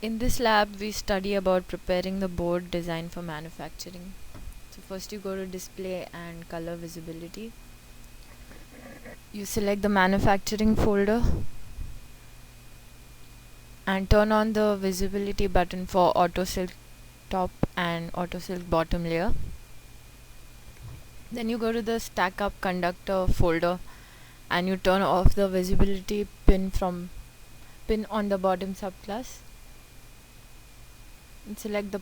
In this lab, we study about preparing the board design for manufacturing. So first you go to display and color visibility. You select the manufacturing folder and turn on the visibility button for auto silk top and auto silk bottom layer. Then you go to the stack up conductor folder and you turn off the visibility pin on the bottom subclass and select the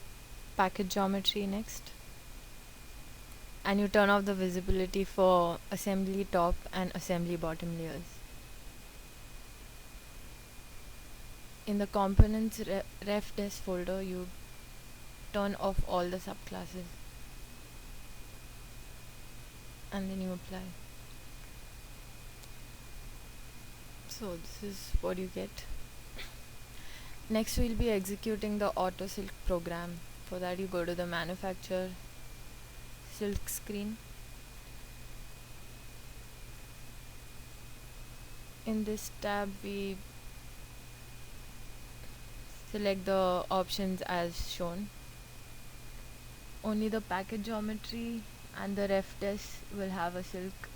package geometry next, and you turn off the visibility for assembly top and assembly bottom layers. In the components ref desk folder, you turn off all the subclasses and then you apply. So this is what you get. Next we'll be executing the auto silk program. For that you go to the manufacture silk screen. In this tab we select the options as shown. Only the package geometry and the ref desk will have a silk,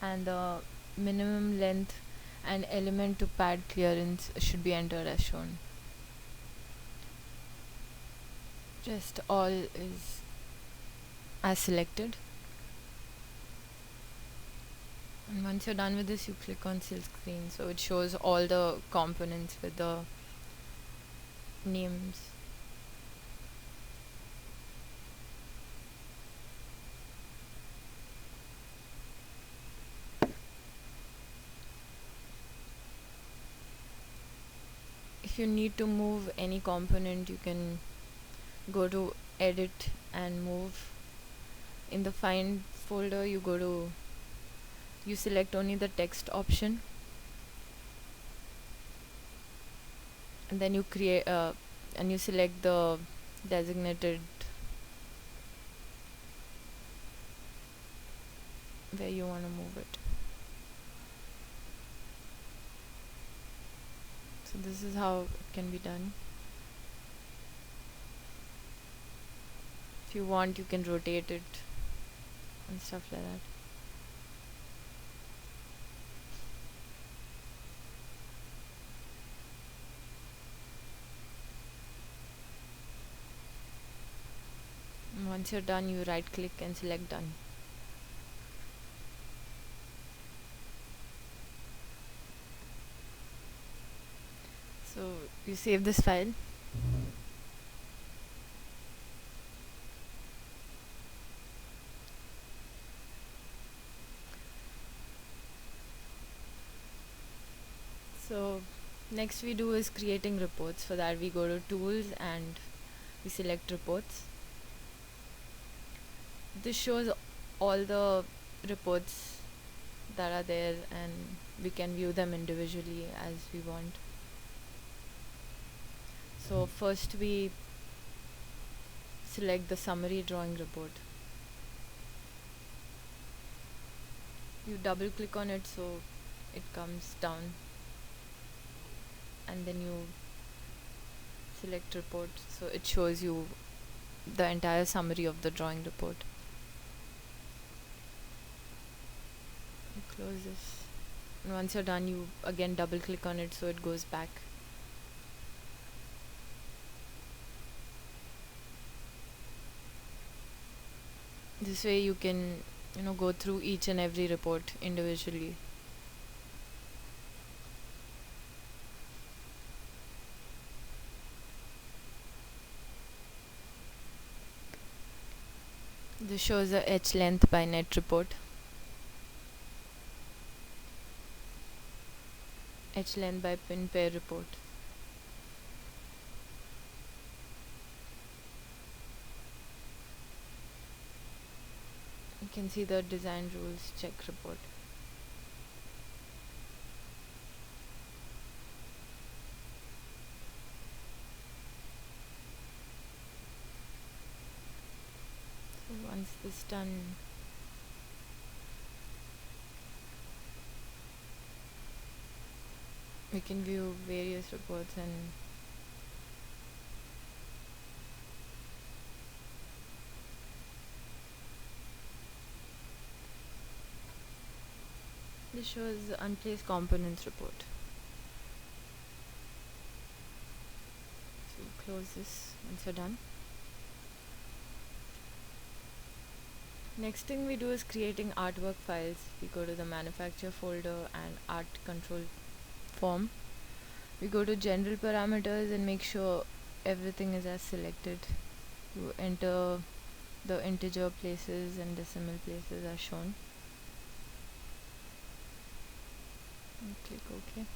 and the minimum length and element to pad clearance should be entered as shown. Just all is as selected. And once you're done with this, you click on silk screen, so it shows all the components with the names. If you need to move any component, you can go to edit and move. In the find folder, you select only the text option, and then you create and you select the designated where you want to move it. So this is how it can be done. If you want, you can rotate it and stuff like that. And once you're done, you right click and select done. So you save this file. So next we do is creating reports. For that we go to tools and we select reports. This shows all the reports that are there, and we can view them individually as we want. So first we select the summary drawing report. You double click on it so it comes down, and then you select report so it shows you the entire summary of the drawing report. You close this, and once you're done, you again double click on it so it goes back. This way you can go through each and every report individually. This shows the edge length by net report, edge length by pin pair report. You can see the design rules check report. So once this is done, we can view various reports and This shows the unplaced components report. So close this once we're done. Next thing we do is creating artwork files. We go to the manufacturer folder and art control form. We go to general parameters and make sure everything is as selected. You enter the integer places and decimal places as shown. And click OK.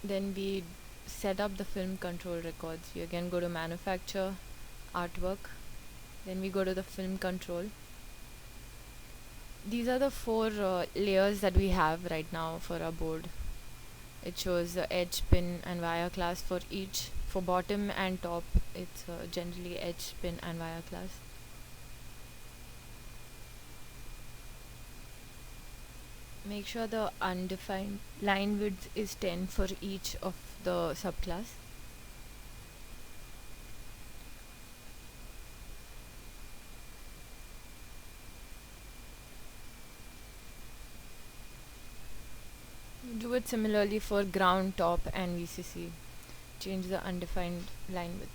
Then we set up the film control records. We again go to manufacture, artwork. Then we go to the film control. These are the four layers that we have right now for our board. It shows the edge, pin and wire class for each. For bottom and top, it's generally edge, pin and wire class. Make sure the undefined line width is 10 for each of the subclass. Do it similarly for ground, top and VCC. Change the undefined line width.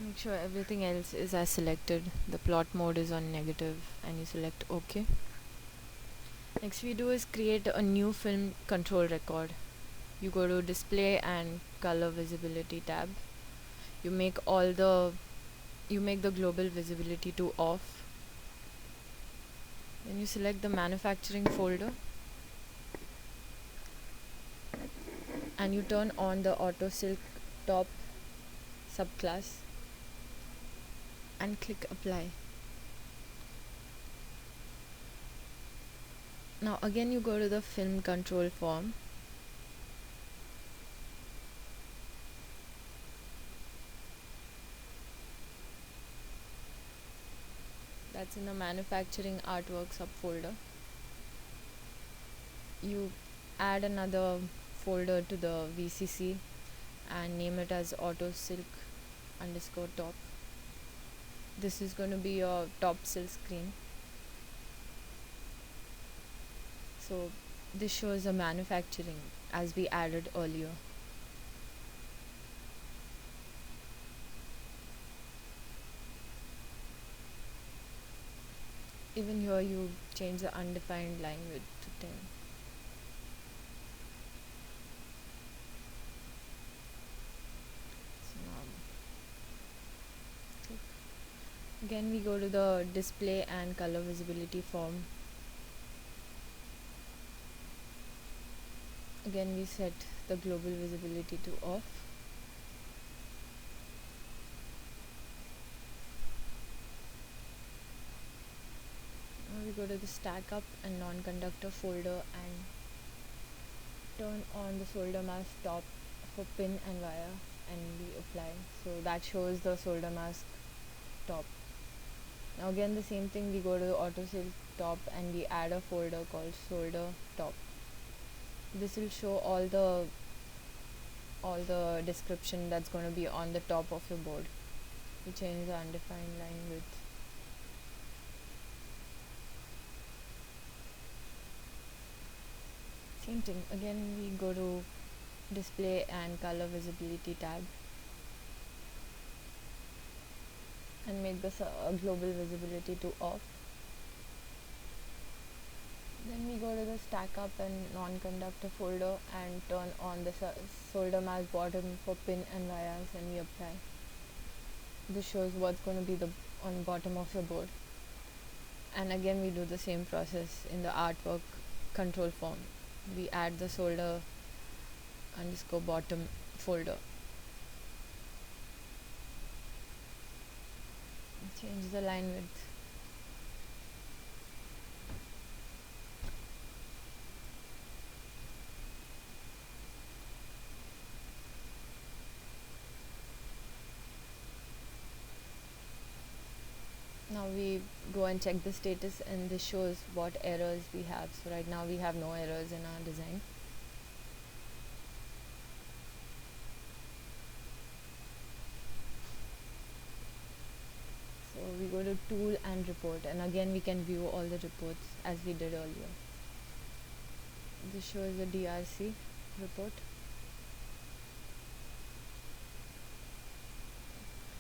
Make sure everything else is as selected. The plot mode is on negative and you select OK. Next we do is create a new film control record. You go to display and color visibility tab. You make the global visibility to off. Then you select the manufacturing folder and you turn on the auto silk top subclass and click apply. Now again you go to the film control form. That's in the manufacturing artwork subfolder. You add another folder to the VCC and name it as auto silk underscore top. This is going to be your top silk screen. So this shows the manufacturing as we added earlier. Even here you change the undefined line width to 10. So now click. Again we go to the display and color visibility form. Again we set the global visibility to off. Now we go to the stack up and non-conductor folder and turn on the solder mask top for pin and wire and we apply. So that shows the solder mask top. Now again the same thing, we go to the auto silk top and we add a folder called solder top. This will show all the description that's going to be on the top of your board. We change the undefined line width. Same thing, again we go to display and color visibility tab and make this global visibility to off. Then we go to the stack up and non-conductor folder and turn on the solder mask bottom for pin and wires and we apply. This shows what's going to be on bottom of your board. And again we do the same process in the artwork control form. We add the solder underscore bottom folder. Change the line width. go and check the status, and this shows what errors we have. So right now we have no errors in our design. So we go to tool and report, and again we can view all the reports as we did earlier. This shows the DRC report.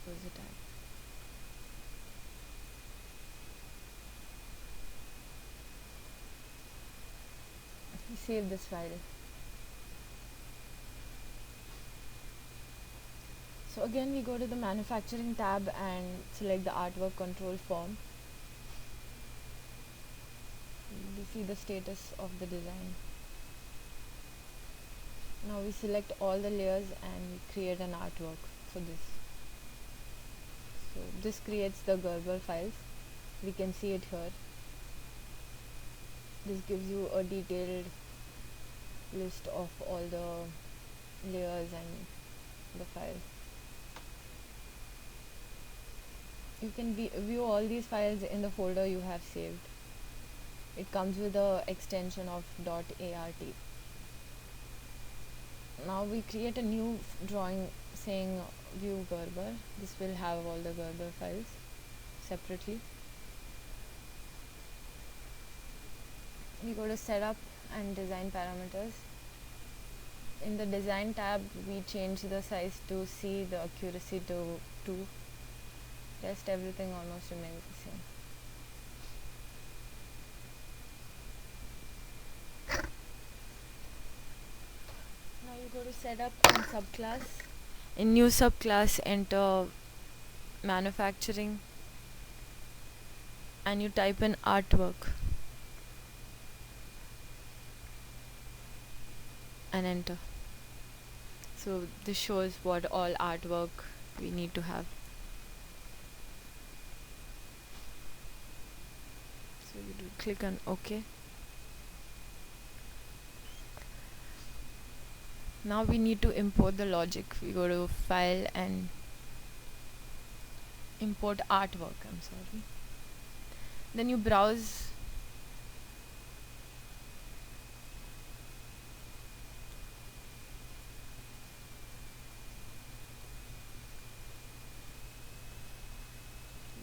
Close the tab. We save this file. So again we go to the manufacturing tab and select the artwork control form. We see the status of the design. Now we select all the layers and create an artwork for this. So this creates the Gerber files. We can see it here. This gives you a detailed list of all the layers and the file. You can view all these files in the folder you have saved. It comes with the extension of .art. Now we create a new drawing saying view Gerber. This will have all the Gerber files separately. We go to setup and design parameters. In the design tab we change the size to C, the accuracy to 2. Rest everything almost remains the same. Now you go to setup and subclass. In new subclass enter manufacturing and you type in artwork and enter. So this shows what all artwork we need to have. So you do click on OK. Now we need to import the logic. We go to file and import artwork. Then you browse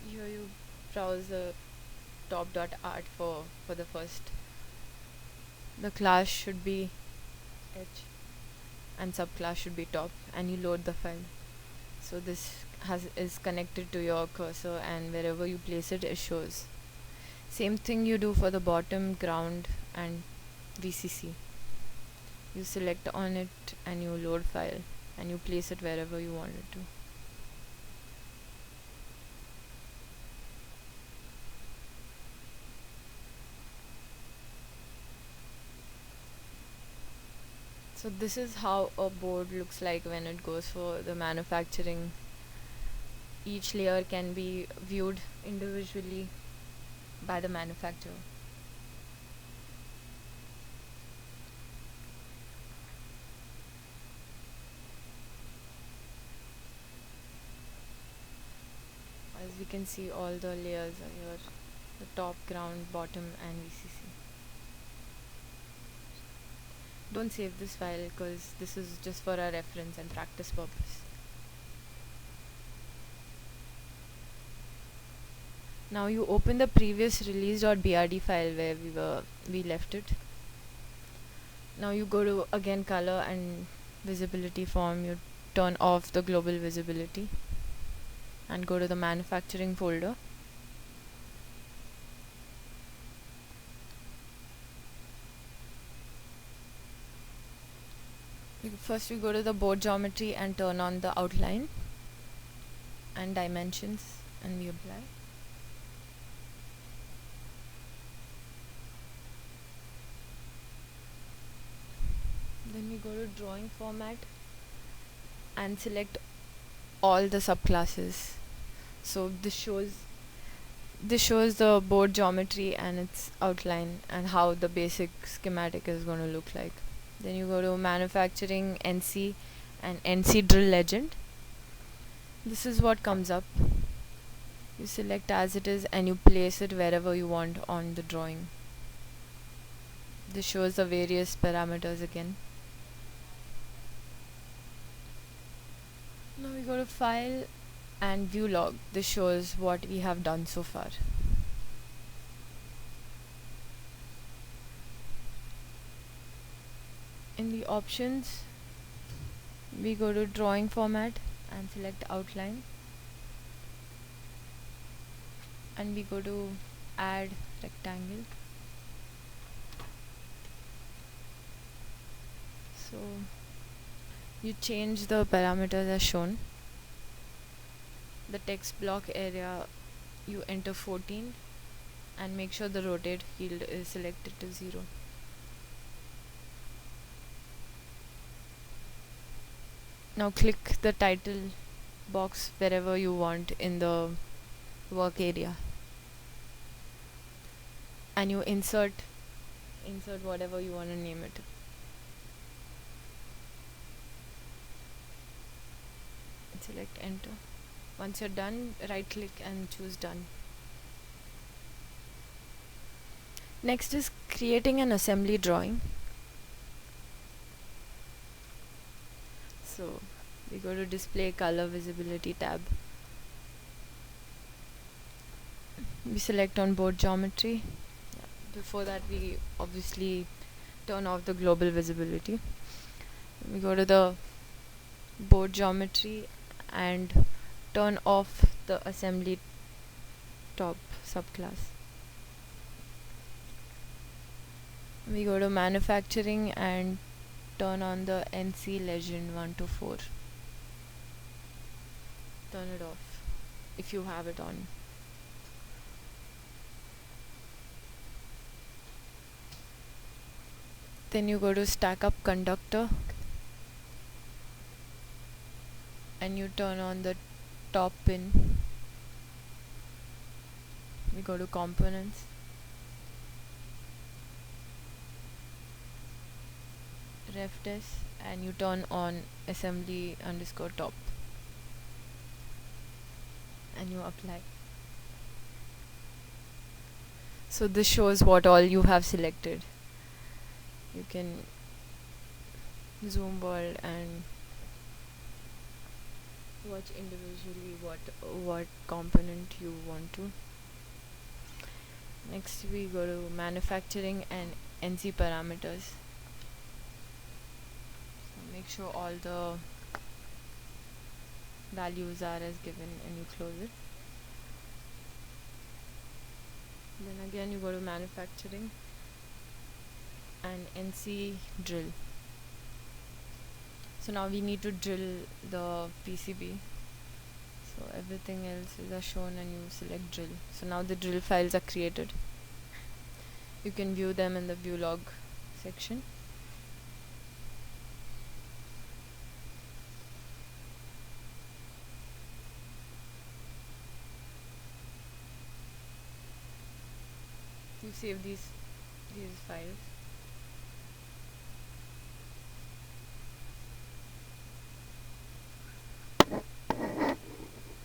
here. You browse the top.art for the first. The class should be H and subclass should be top, and you load the file. So this is connected to your cursor, and wherever you place it, it shows. Same thing you do for the bottom, ground and VCC. You select on it and you load file and you place it wherever you want it to. So this is how a board looks like when it goes for the manufacturing. Each layer can be viewed individually by the manufacturer. As we can see, all the layers are here: the top, ground, bottom and VCC. Don't save this file because this is just for our reference and practice purpose. Now you open the previous release.brd file where we left it. Now you go to again color and visibility form. You turn off the global visibility and go to the manufacturing folder. First we go to the board geometry and turn on the outline and dimensions, and we apply. Then we go to drawing format and select all the subclasses. So this shows the board geometry and its outline and how the basic schematic is going to look like. Then you go to manufacturing, NC and NC drill legend. This is what comes up. You select as it is and you place it wherever you want on the drawing. This shows the various parameters again. Now we go to file and view log. This shows what we have done so far. In the options, we go to drawing format and select outline, and we go to add rectangle. So you change the parameters as shown. The text block area, you enter 14 and make sure the rotate field is selected to 0. Now click the title box wherever you want in the work area, and you insert whatever you want to name it. And select enter. Once you're done, right click and choose done. Next is creating an assembly drawing. So we go to display color visibility tab. We select on board geometry. Before that, we obviously turn off the global visibility. We go to the board geometry and turn off the assembly top subclass. We go to manufacturing and turn on the NC legend 1 to 4. Turn it off if you have it on. Then you go to stack up conductor and you turn on the top pin. We go to components. Refdes and you turn on assembly underscore top and you apply. So this shows what all you have selected. You can zoom world and watch individually what component you want to. Next we go to manufacturing and NC parameters. So make sure all the values are as given and you close it. Then again you go to manufacturing and NC drill. So now we need to drill the PCB. So everything else is shown and you select drill. So now the drill files are created. You can view them in the view log section. You save these files.